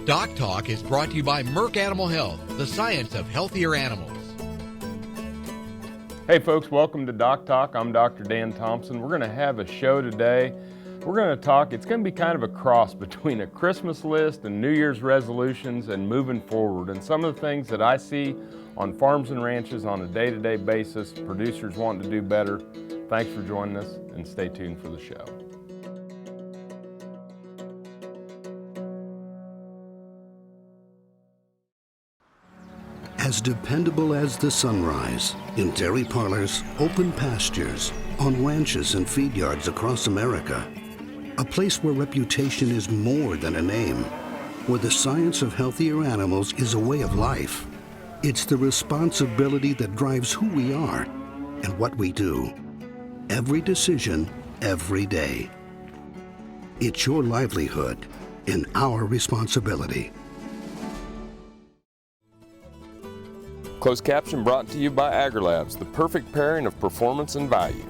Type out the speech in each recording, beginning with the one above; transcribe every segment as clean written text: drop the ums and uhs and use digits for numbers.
DocTalk is brought to you by Merck Animal Health, the science of healthier animals. Hey folks, welcome to DocTalk. I'm Dr. Dan Thomson. We're going to have a show today. We're going to talk, it's going to be kind of a cross between a Christmas list and New Year's resolutions and moving forward. And some of the things that I see on farms and ranches on a day-to-day basis, producers wanting to do better. Thanks for joining us and stay tuned for the show. As dependable as the sunrise, in dairy parlors, open pastures, on ranches and feed yards across America. A place where reputation is more than a name, where the science of healthier animals is a way of life. It's the responsibility that drives who we are and what we do. Every decision, every day. It's your livelihood and our responsibility. Closed caption brought to you by AgriLabs, the perfect pairing of performance and value.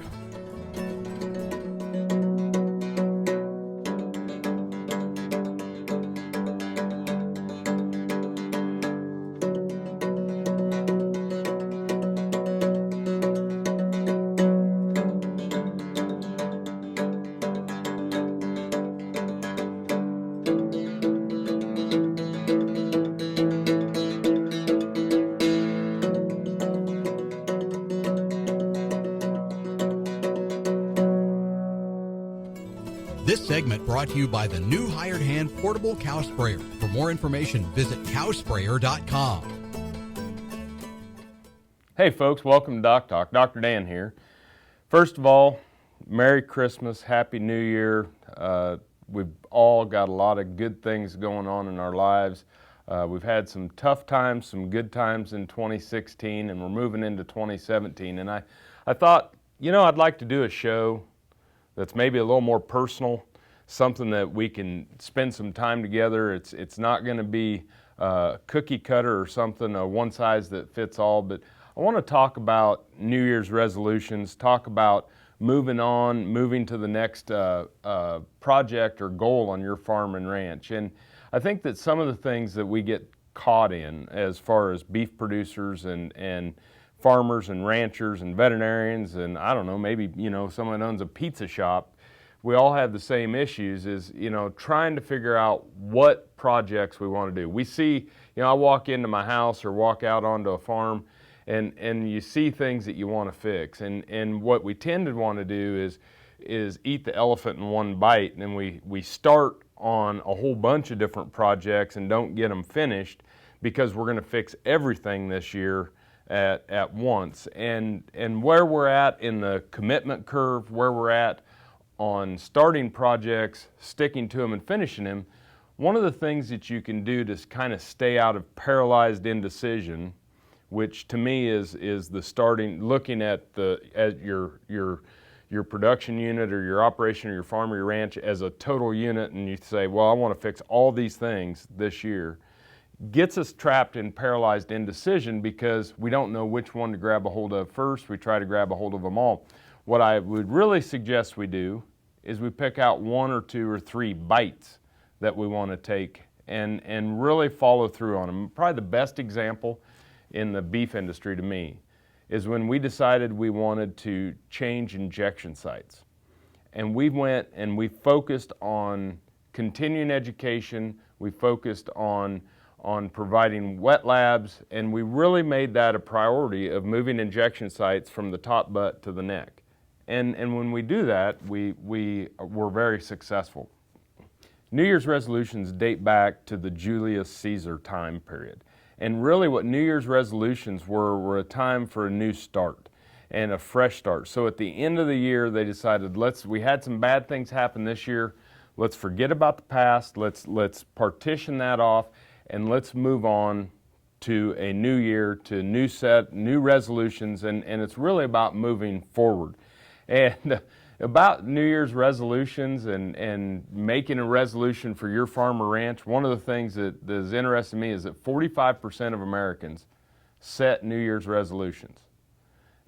This segment brought to you by the new Hired Hand Portable Cow Sprayer. For more information, visit cowsprayer.com. Hey folks, welcome to DocTalk. Dr. Dan here. First of all, Merry Christmas, Happy New Year. We've all got a lot of good things going on in our lives. We've had some tough times, some good times in 2016, and we're moving into 2017. And I thought, I'd like to do a show that's maybe a little more personal, something that we can spend some time together. It's not going to be cookie cutter or something, a one size that fits all, but I want to talk about New Year's resolutions, talk about moving on, moving to the next project or goal on your farm and ranch. And I think that some of the things that we get caught in as far as beef producers and farmers and ranchers and veterinarians and I don't know, maybe, someone that owns a pizza shop, we all have the same issues is, trying to figure out what projects we want to do. We see, I walk into my house or walk out onto a farm and you see things that you want to fix. And what we tend to want to do is eat the elephant in one bite, and we start on a whole bunch of different projects and don't get them finished because we're going to fix everything this year at once. And where we're at in the commitment curve, where we're at on starting projects, sticking to them and finishing them, one of the things that you can do to kind of stay out of paralyzed indecision, which to me is the starting, looking at your production unit or your operation or your farm or your ranch as a total unit, and you say, well, I want to fix all these things this year, gets us trapped in paralyzed indecision because we don't know which one to grab a hold of first. We try to grab a hold of them all. What I would really suggest we do is we pick out one or two or three bites that we want to take and really follow through on them. Probably the best example in the beef industry to me is when we decided we wanted to change injection sites. And we went and we focused on continuing education, we focused on providing wet labs, and we really made that a priority of moving injection sites from the top butt to the neck. And when we do that, we were very successful. New Year's resolutions date back to the Julius Caesar time period. And really what New Year's resolutions were a time for a new start and a fresh start. So at the end of the year, they decided, we had some bad things happen this year. Let's forget about the past. Let's partition that off, and let's move on to a new year, to new resolutions, and it's really about moving forward. And about New Year's resolutions and making a resolution for your farm or ranch, one of the things that is interesting to me is that 45% of Americans set New Year's resolutions.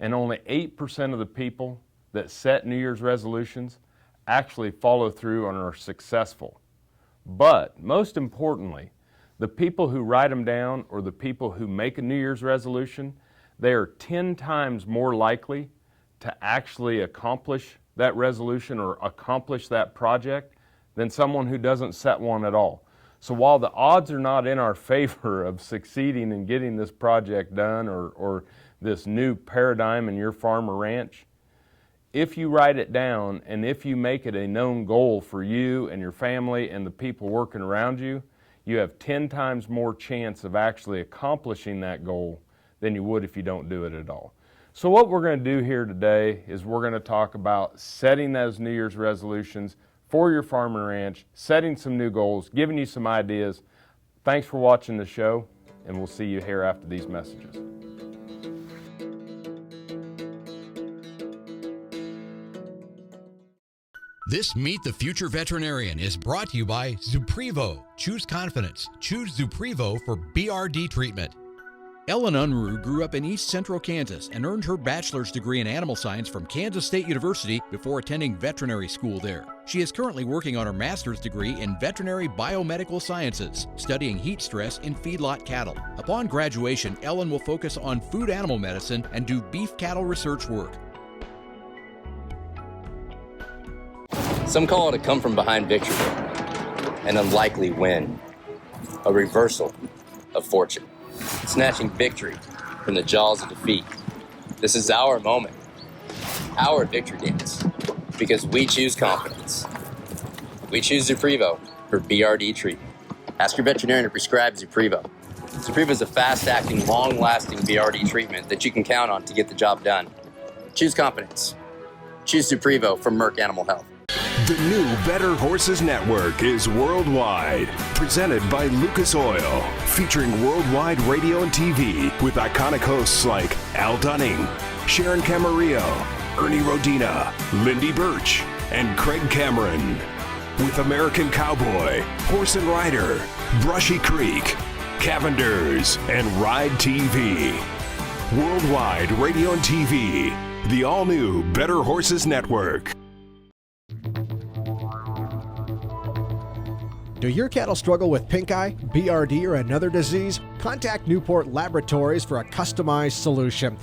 And only 8% of the people that set New Year's resolutions actually follow through and are successful. But most importantly, The people who write them down, or the people who make a New Year's resolution, they are 10 times more likely to actually accomplish that resolution or accomplish that project than someone who doesn't set one at all. So while the odds are not in our favor of succeeding in getting this project done or this new paradigm in your farm or ranch, if you write it down and if you make it a known goal for you and your family and the people working around you, you have 10 times more chance of actually accomplishing that goal than you would if you don't do it at all. So what we're going to do here today is we're going to talk about setting those New Year's resolutions for your farm and ranch, setting some new goals, giving you some ideas. Thanks for watching the show, and we'll see you here after these messages. This Meet the Future Veterinarian is brought to you by Zuprevo. Choose confidence. Choose Zuprevo for BRD treatment. Ellen Unruh grew up in East Central Kansas and earned her bachelor's degree in animal science from Kansas State University before attending veterinary school there. She is currently working on her master's degree in veterinary biomedical sciences, studying heat stress in feedlot cattle. Upon graduation, Ellen will focus on food animal medicine and do beef cattle research work. Some call it a come-from-behind victory, an unlikely win, a reversal of fortune, snatching victory from the jaws of defeat. This is our moment, our victory dance, because we choose confidence. We choose Zuprevo for BRD treatment. Ask your veterinarian to prescribe Zuprevo. Zuprevo is a fast-acting, long-lasting BRD treatment that you can count on to get the job done. Choose confidence. Choose Zuprevo from Merck Animal Health. The new Better Horses Network is worldwide, presented by Lucas Oil, featuring worldwide radio and TV with iconic hosts like Al Dunning, Sharon Camarillo, Ernie Rodina, Lindy Birch, and Craig Cameron. With American Cowboy, Horse and Rider, Brushy Creek, Cavenders, and Ride TV. Worldwide radio and TV, the all-new Better Horses Network. Do your cattle struggle with pink eye, BRD, or another disease? Contact Newport Laboratories for a customized solution.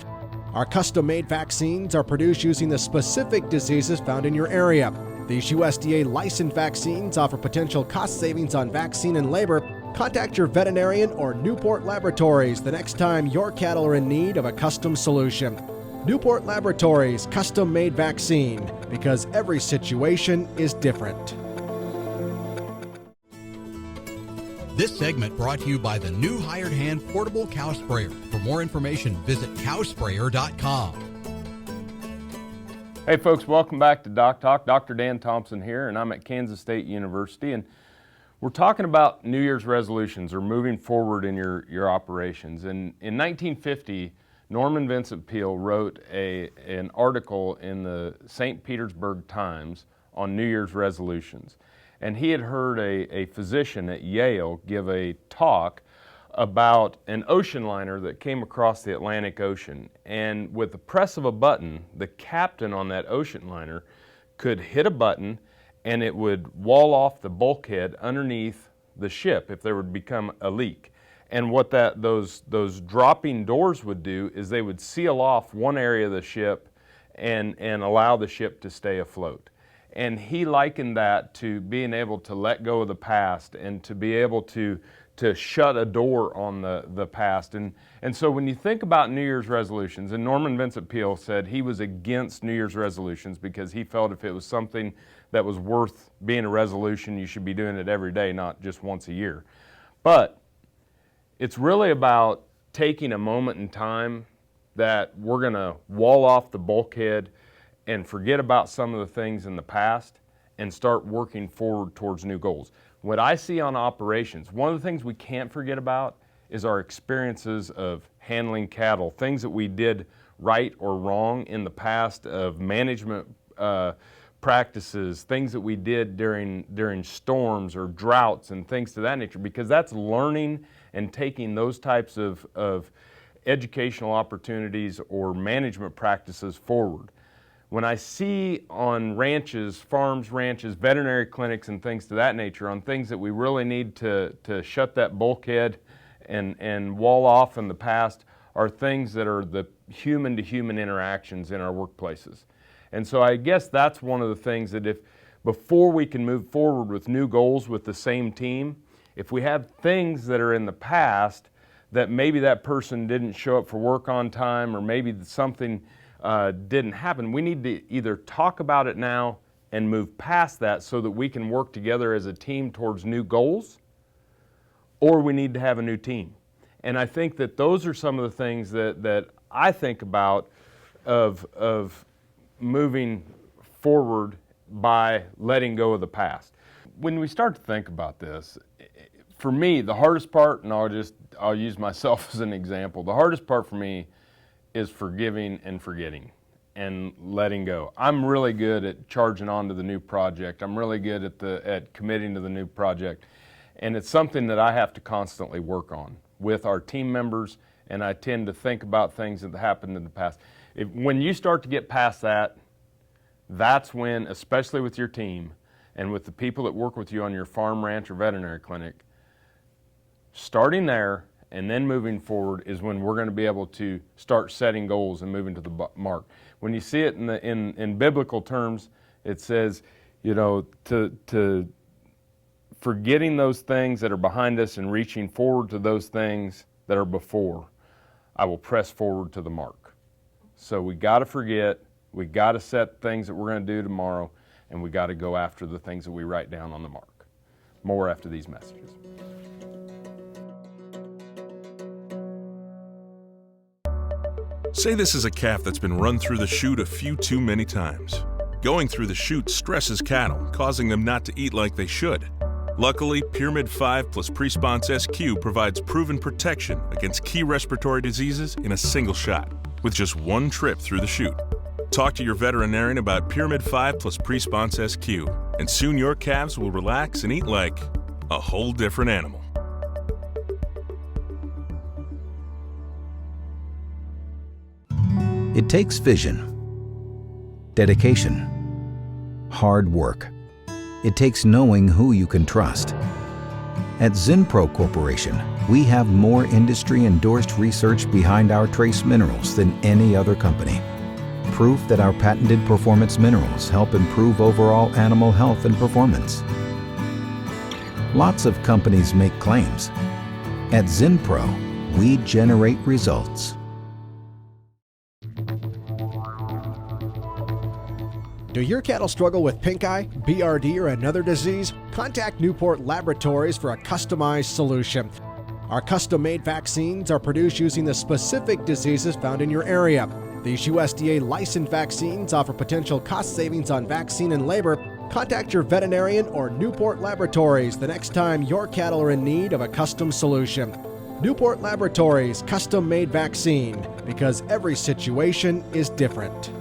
Our custom-made vaccines are produced using the specific diseases found in your area. These USDA licensed vaccines offer potential cost savings on vaccine and labor. Contact your veterinarian or Newport Laboratories the next time your cattle are in need of a custom solution. Newport Laboratories custom-made vaccine, because every situation is different. This segment brought to you by the new Hired Hand Portable Cow Sprayer. For more information, visit cowsprayer.com. Hey folks, welcome back to DocTalk. Dr. Dan Thomson here, and I'm at Kansas State University, and we're talking about New Year's resolutions or moving forward in your operations. And in 1950, Norman Vincent Peale wrote an article in the St. Petersburg Times on New Year's resolutions. And he had heard a physician at Yale give a talk about an ocean liner that came across the Atlantic Ocean. And with the press of a button, the captain on that ocean liner could hit a button and it would wall off the bulkhead underneath the ship if there would become a leak. And what those dropping doors would do is they would seal off one area of the ship and allow the ship to stay afloat. And he likened that to being able to let go of the past and to be able to shut a door on the past. And so when you think about New Year's resolutions, and Norman Vincent Peale said he was against New Year's resolutions because he felt if it was something that was worth being a resolution, you should be doing it every day, not just once a year. But it's really about taking a moment in time that we're going to wall off the bulkhead and forget about some of the things in the past and start working forward towards new goals. What I see on operations, one of the things we can't forget about is our experiences of handling cattle, things that we did right or wrong in the past, of management practices, things that we did during storms or droughts and things to that nature, because that's learning and taking those types of educational opportunities or management practices forward. when I see on ranches, farms, ranches, veterinary clinics and things to that nature, on things that we really need to shut that bulkhead and wall off in the past, are things that are the human-to-human interactions in our workplaces. And so I guess that's one of the things that before we can move forward with new goals with the same team, if we have things that are in the past that maybe that person didn't show up for work on time, or maybe something didn't happen, we need to either talk about it now and move past that so that we can work together as a team towards new goals, or we need to have a new team. And I think that those are some of the things that I think about of moving forward by letting go of the past. When we start to think about this, for me, the hardest part, and I'll use myself as an example, the hardest part for me is forgiving and forgetting and letting go. I'm really good at charging on to the new project. I'm really good at committing to the new project. And it's something that I have to constantly work on with our team members, and I tend to think about things that happened in the past. When you start to get past that, that's when, especially with your team and with the people that work with you on your farm, ranch, or veterinary clinic, starting there and then moving forward is when we're going to be able to start setting goals and moving to the mark. When you see it in biblical terms, it says, to forgetting those things that are behind us and reaching forward to those things that are before, I will press forward to the mark. So we got to forget, we got to set things that we're going to do tomorrow, and we got to go after the things that we write down on the mark. More after these messages. Say this is a calf that's been run through the chute a few too many times. Going through the chute stresses cattle, causing them not to eat like they should. Luckily, Pyramid 5 plus Presponse SQ provides proven protection against key respiratory diseases in a single shot, with just one trip through the chute. Talk to your veterinarian about Pyramid 5 plus Presponse SQ, and soon your calves will relax and eat like a whole different animal. It takes vision, dedication, hard work. It takes knowing who you can trust. At Zinpro Corporation, we have more industry-endorsed research behind our trace minerals than any other company. Proof that our patented performance minerals help improve overall animal health and performance. Lots of companies make claims. At Zinpro, we generate results. Do your cattle struggle with pink eye, BRD, or another disease? Contact Newport Laboratories for a customized solution. Our custom-made vaccines are produced using the specific diseases found in your area. These USDA licensed vaccines offer potential cost savings on vaccine and labor. Contact your veterinarian or Newport Laboratories the next time your cattle are in need of a custom solution. Newport Laboratories custom-made vaccine, because every situation is different.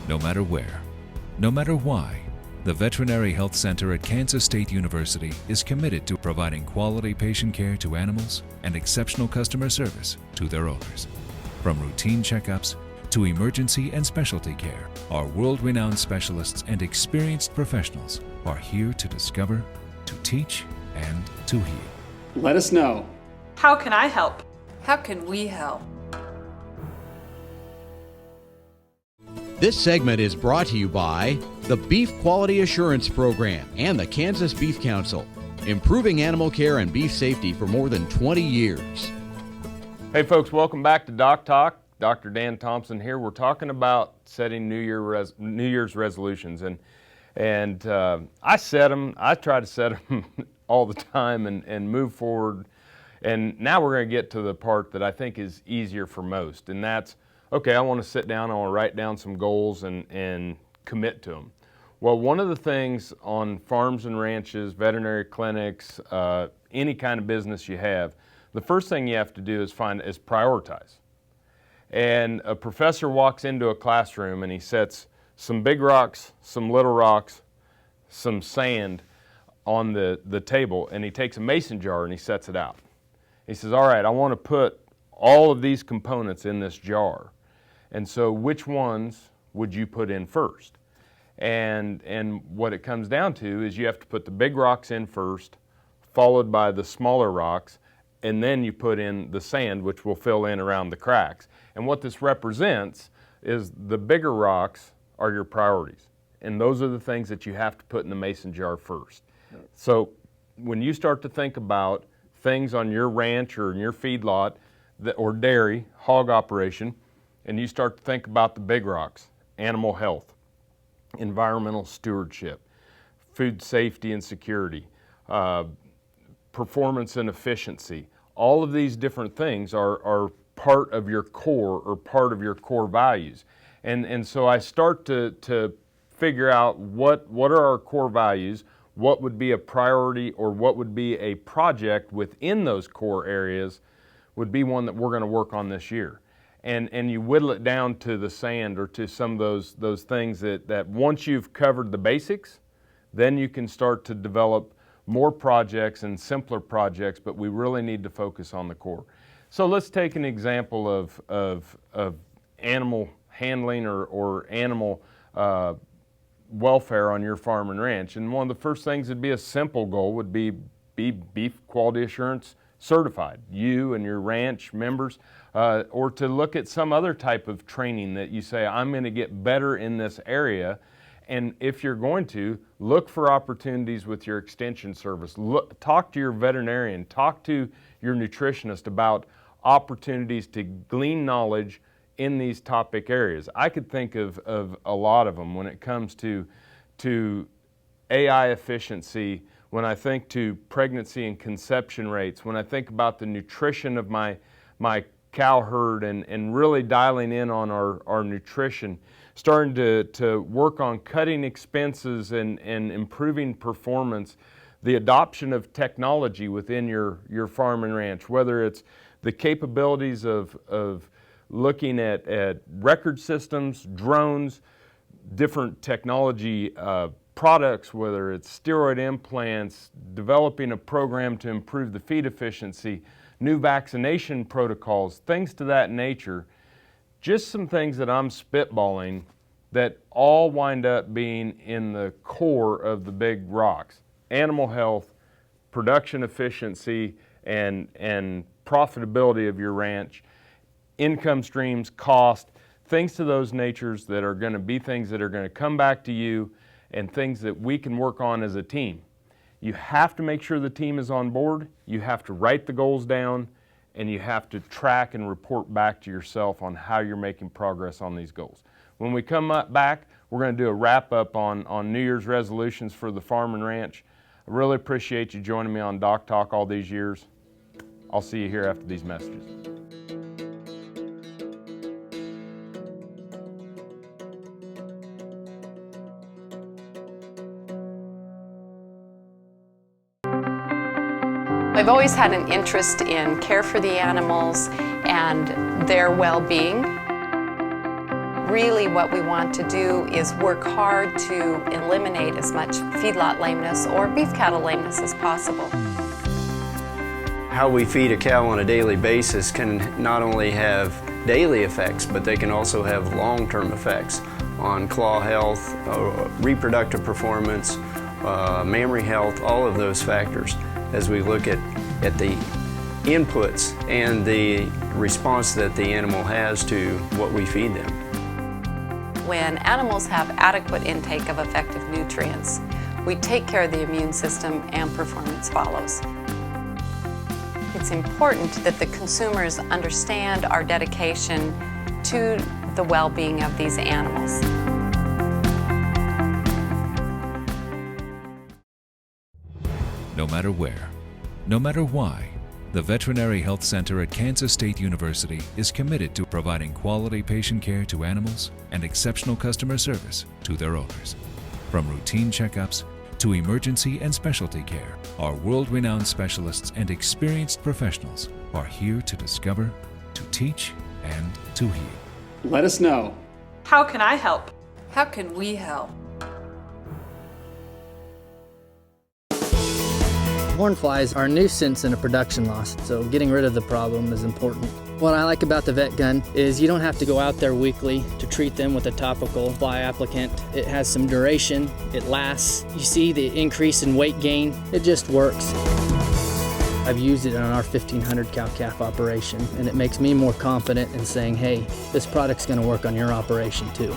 No matter where, no matter why, the Veterinary Health Center at Kansas State University is committed to providing quality patient care to animals and exceptional customer service to their owners. From routine checkups to emergency and specialty care, our world-renowned specialists and experienced professionals are here to discover, to teach, and to heal. Let us know. How can I help? How can we help? This segment is brought to you by the Beef Quality Assurance Program and the Kansas Beef Council, improving animal care and beef safety for more than 20 years. Hey folks, welcome back to DocTalk. Dr. Dan Thomson here. We're talking about setting New Year's resolutions, and I set them. I try to set them all the time and move forward. And now we're going to get to the part that I think is easier for most, and that's, okay, I want to sit down, I want to write down some goals and commit to them. Well, one of the things on farms and ranches, veterinary clinics, any kind of business you have, the first thing you have to do is prioritize. And a professor walks into a classroom and he sets some big rocks, some little rocks, some sand on the table, and he takes a mason jar and he sets it out. He says, all right, I want to put all of these components in this jar. And so which ones would you put in first? And what it comes down to is you have to put the big rocks in first, followed by the smaller rocks, and then you put in the sand, which will fill in around the cracks. And what this represents is the bigger rocks are your priorities. And those are the things that you have to put in the mason jar first. So when you start to think about things on your ranch or in your feedlot or dairy, hog operation, and you start to think about the big rocks, animal health, environmental stewardship, food safety and security, performance and efficiency, all of these different things are part of your core or part of your core values. And so I start to figure out what are our core values, what would be a priority or what would be a project within those core areas would be one that we're going to work on this year. And you whittle it down to the sand or to some of those things that once you've covered the basics, then you can start to develop more projects and simpler projects, but we really need to focus on the core. So let's take an example of animal handling or animal welfare on your farm and ranch. And one of the first things that'd be a simple goal would be beef quality assurance certified, you and your ranch members, or to look at some other type of training that you say, I'm going to get better in this area. And if you're going to, look for opportunities with your extension service. Talk to your veterinarian, talk to your nutritionist about opportunities to glean knowledge in these topic areas. I could think of a lot of them when it comes to AI efficiency, when I think to pregnancy and conception rates, when I think about the nutrition of my cow herd and really dialing in on our nutrition, starting to work on cutting expenses and improving performance, the adoption of technology within your farm and ranch, whether it's the capabilities of looking at record systems, drones, different technology products, whether it's steroid implants, developing a program to improve the feed efficiency, new vaccination protocols, things to that nature. Just some things that I'm spitballing that all wind up being in the core of the big rocks. Animal health, production efficiency, and profitability of your ranch, income streams, cost, things to those natures that are going to be things that are going to come back to you and things that we can work on as a team. You have to make sure the team is on board, you have to write the goals down, and you have to track and report back to yourself on how you're making progress on these goals. When we come back, we're going to do a wrap-up on New Year's resolutions for the farm and ranch. I really appreciate you joining me on DocTalk all these years. I'll see you here after these messages. I've always had an interest in care for the animals and their well-being. Really what we want to do is work hard to eliminate as much feedlot lameness or beef cattle lameness as possible. How we feed a cow on a daily basis can not only have daily effects, but they can also have long-term effects on claw health, reproductive performance, mammary health, all of those factors as we look at the inputs and the response that the animal has to what we feed them. When animals have adequate intake of effective nutrients, we take care of the immune system and performance follows. It's important that the consumers understand our dedication to the well-being of these animals. No matter where, no matter why, the Veterinary Health Center at Kansas State University is committed to providing quality patient care to animals and exceptional customer service to their owners. From routine checkups to emergency and specialty care, our world-renowned specialists and experienced professionals are here to discover, to teach, and to heal. Let us know. How can I help? How can we help? Horn flies are a nuisance and a production loss, so getting rid of the problem is important. What I like about the vet gun is you don't have to go out there weekly to treat them with a topical fly applicant. It has some duration, it lasts. You see the increase in weight gain, it just works. I've used it on our 1,500 cow-calf operation, and it makes me more confident in saying, hey, this product's gonna work on your operation too.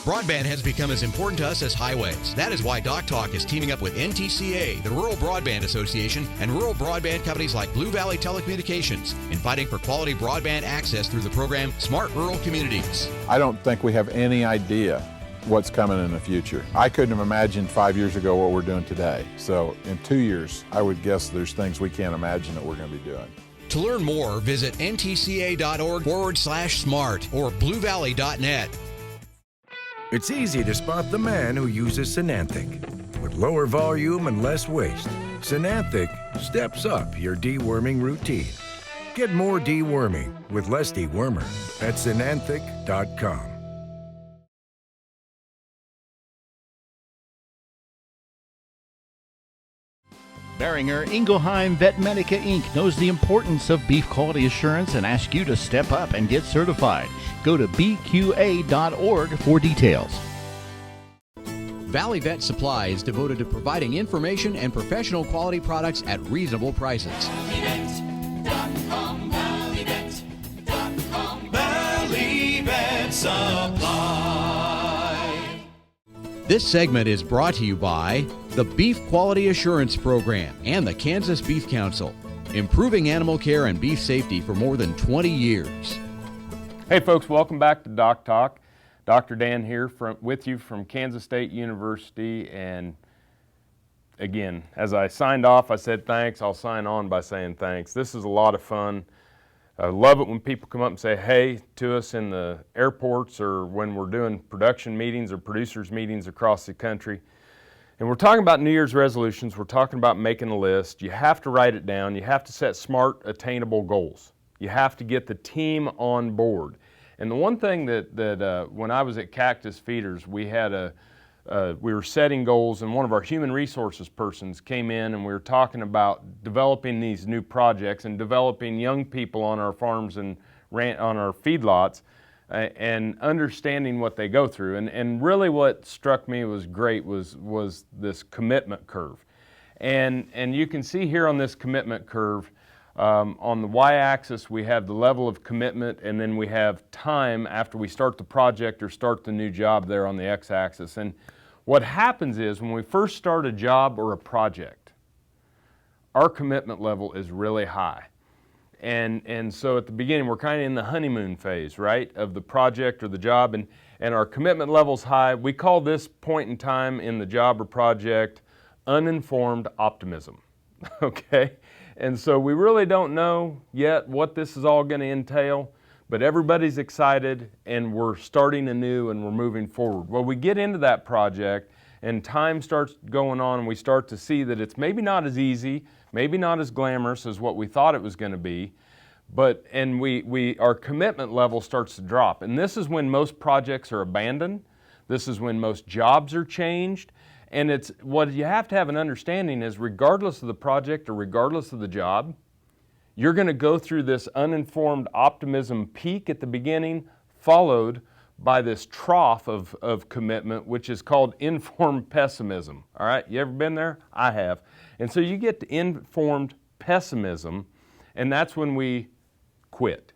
Broadband has become as important to us as highways. That is why DocTalk is teaming up with NTCA, the Rural Broadband Association, and rural broadband companies like Blue Valley Telecommunications in fighting for quality broadband access through the program Smart Rural Communities. I don't think we have any idea what's coming in the future. I couldn't have imagined 5 years ago what we're doing today. So in 2 years, I would guess there's things we can't imagine that we're going to be doing. To learn more, visit ntca.org/smart or bluevalley.net. It's easy to spot the man who uses Synanthic. With lower volume and less waste, Synanthic steps up your deworming routine. Get more deworming with less dewormer at Synanthic.com. Beringer Ingelheim Vetmedica Inc. knows the importance of beef quality assurance and asks you to step up and get certified. Go to bqa.org for details. Valley Vet Supply is devoted to providing information and professional quality products at reasonable prices. ValleyVet.com, ValleyVet.com, Valley Vet Supply. This segment is brought to you by the Beef Quality Assurance Program and the Kansas Beef Council, improving animal care and beef safety for more than 20 years. Hey folks, welcome back to DocTalk. Dr. Dan here with you from Kansas State University, and again, as I signed off, I said thanks. I'll sign on by saying thanks. This is a lot of fun. I love it when people come up and say hey to us in the airports or when we're doing production meetings or producers meetings across the country. And we're talking about New Year's resolutions. We're talking about making a list. You have to write it down. You have to set smart, attainable goals. You have to get the team on board. And the one thing that when I was at Cactus Feeders, we were setting goals, and one of our human resources persons came in, and we were talking about developing these new projects and developing young people on our farms and on our feedlots, and understanding what they go through. And really what struck me was great was this commitment curve. And you can see here on this commitment curve, on the y-axis we have the level of commitment, and then we have time after we start the project or start the new job there on the x-axis. And what happens is when we first start a job or a project, our commitment level is really high. And so at the beginning we're kind of in the honeymoon phase, right, of the project or the job, and our commitment level's high. We call this point in time in the job or project uninformed optimism, okay? And so we really don't know yet what this is all going to entail, but everybody's excited and we're starting anew and we're moving forward. Well, we get into that project and time starts going on and we start to see that it's maybe not as easy, maybe not as glamorous as what we thought it was going to be, but our commitment level starts to drop. And this is when most projects are abandoned. This is when most jobs are changed. And it's what you have to have an understanding is regardless of the project or regardless of the job, you're going to go through this uninformed optimism peak at the beginning, followed by this trough of commitment, which is called informed pessimism. All right, you ever been there? I have. And so you get to informed pessimism, and that's when we quit.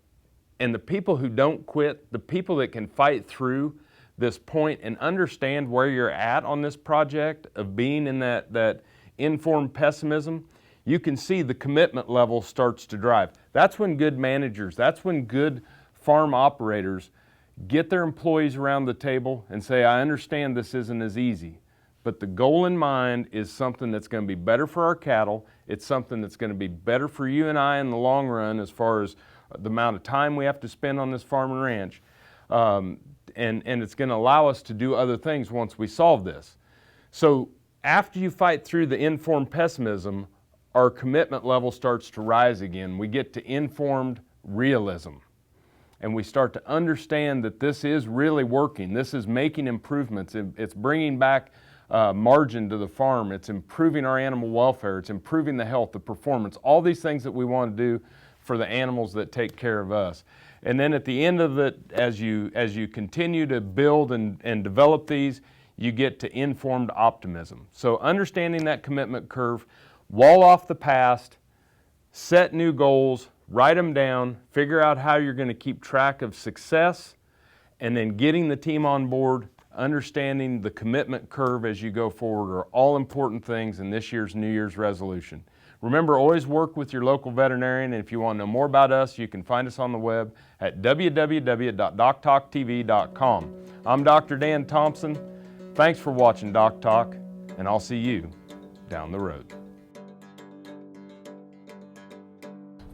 And the people who don't quit, the people that can fight through this point and understand where you're at on this project of being in that informed pessimism, you can see the commitment level starts to drive. That's when good managers, that's when good farm operators get their employees around the table and say, I understand this isn't as easy, but the goal in mind is something that's going to be better for our cattle. It's something that's going to be better for you and I in the long run as far as the amount of time we have to spend on this farm and ranch. And it's going to allow us to do other things once we solve this. So after you fight through the informed pessimism, our commitment level starts to rise again. We get to informed realism. And we start to understand that this is really working. This is making improvements. It's bringing back margin to the farm. It's improving our animal welfare. It's improving the health, the performance, all these things that we want to do for the animals that take care of us. And then at the end of it, as you continue to build and develop these, you get to informed optimism. So understanding that commitment curve, wall off the past, set new goals, write them down, figure out how you're going to keep track of success, and then getting the team on board, understanding the commitment curve as you go forward are all important things in this year's New Year's resolution. Remember, always work with your local veterinarian, and if you want to know more about us, you can find us on the web at www.doctalktv.com. I'm Dr. Dan Thomson. Thanks for watching Doc Talk, and I'll see you down the road.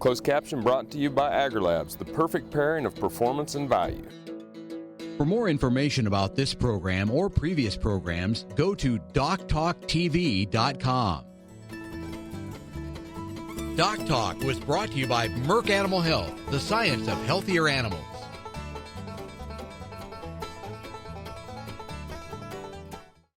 Closed caption brought to you by AgriLabs, the perfect pairing of performance and value. For more information about this program or previous programs, go to DocTalkTV.com. Doc Talk was brought to you by Merck Animal Health, the science of healthier animals.